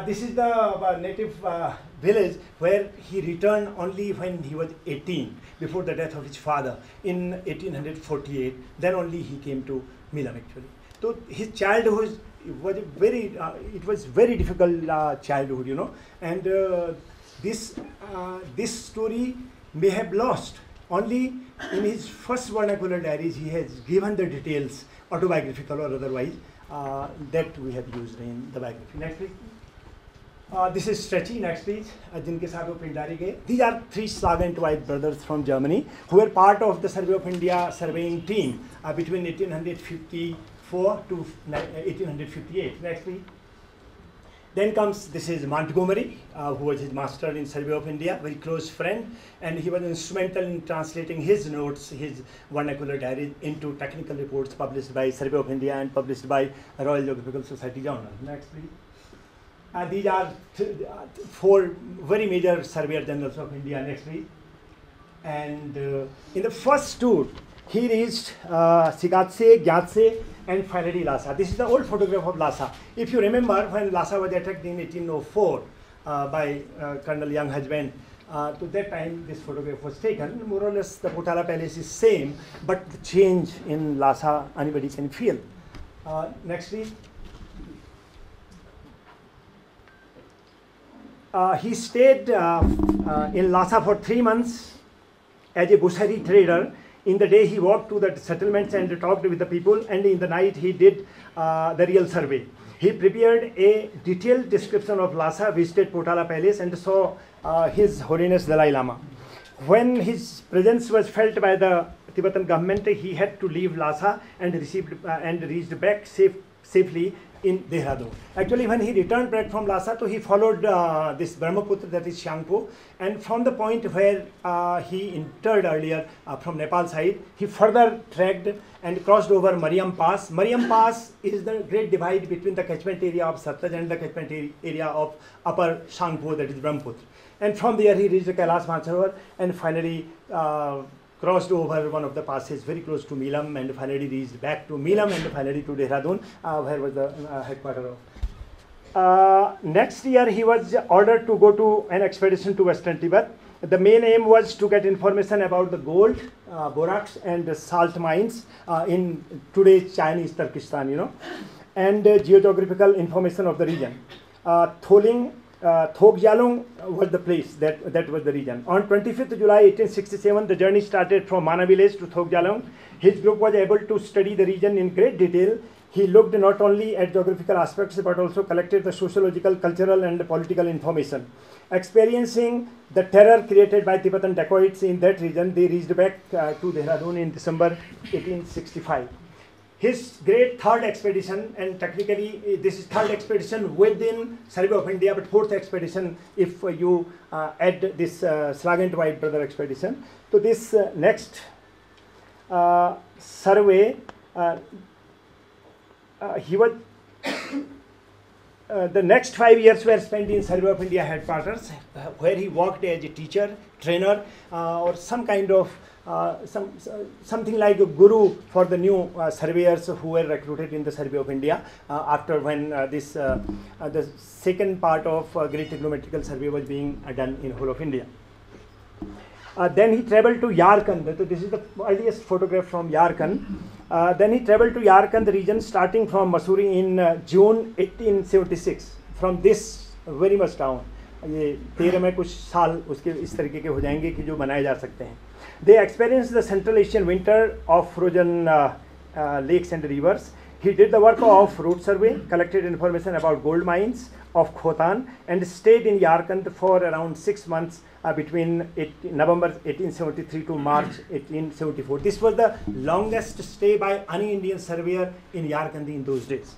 This is the native village where he returned only when he was 18, before the death of his father in 1848. Then only he came to Milam actually. So his childhood was it was very difficult childhood, you know, and this story may have lost. Only in his first vernacular diaries he has given the details, autobiographical or otherwise, that we have used in the biography. Next please. This is Stretchy, next please, जिनके साथ वो पिंडारी गए. These are three Sargent White brothers from Germany who were part of the Survey of India surveying team between 1854 to 1858. Next please. Then comes, this is Montgomery, who was his master in Survey of India, very close friend, and he was instrumental in translating his notes, his vernacular diary into technical reports published by Survey of India and published by Royal Geographical Society Journal. Next please. These are four very major surveyor generals of India. Next please. And in the first tour, he reached Sigatsey, Gyatsey, and finally Lhasa. This is the old photograph of Lhasa. If you remember, when Lhasa was attacked in 1804 by Colonel Young Husband, to that time this photograph was taken. More or less the Potala Palace is same, but the change in Lhasa anybody can feel. Next please. He stayed in Lhasa for 3 months as a Bussoorie trader. In the day he walked to the settlements and talked with the people, and in the night he did the real survey. He prepared a detailed description of Lhasa, visited Potala Palace and saw His Holiness Dalai Lama. When his presence was felt by the Tibetan government, he had to leave Lhasa and reached back safely in Dehradun. Actually, when he returned back from Lhasa, so he followed this Brahmaputra, that is Shangpo, and from the point where he entered earlier from Nepal side, he further trekked and crossed over Mariam Pass. Mariam Pass is the great divide between the catchment area of Satluj and the catchment area of upper Shangpo, that is Brahmaputra. And from there he reached the Kailash Mansarovar and finally crossed over one of the passes very close to Milam and finally reached back to Milam and finally to Dehradun, where was the headquarters of. Next year he was ordered to go to an expedition to Western Tibet. The main aim was to get information about the gold, borax and the salt mines in today's Chinese Turkestan, you know, and geographical information of the region. Thokjalung was the place, that was the region. On 25th July 1867, the journey started from Mana village to Thokjalung. His group was able to study the region in great detail. He looked not only at geographical aspects but also collected the sociological, cultural and political information. Experiencing the terror created by Tibetan dacoits in that region, they reached back to Dehradun in December 1865. His great third expedition, and technically this is third expedition within Survey of India, but fourth expedition if you add this Sargent White brother expedition. So this next survey, he was the next 5 years were spent in Survey of India headquarters, where he worked as a teacher, trainer, or some kind of something like a guru for the new surveyors who were recruited in the Survey of India after when the second part of Great Trigonometrical Survey was being done in whole of India. Then he traveled to Yarkand. So this is the earliest photograph from Yarkand. Then he traveled to Yarkand region starting from Mussoorie in June 1876. From this very much town, ये 13 में कुछ साल उसके इस तरीके के हो जाएंगे कि जो बनाए जा सकते हैं. They experienced the Central Asian winter of frozen lakes and rivers. He did the work of route survey, collected information about gold mines of Khotan, and stayed in Yarkand for around 6 months between November 1873 to March 1874. This was the longest stay by any Indian surveyor in Yarkand in those days.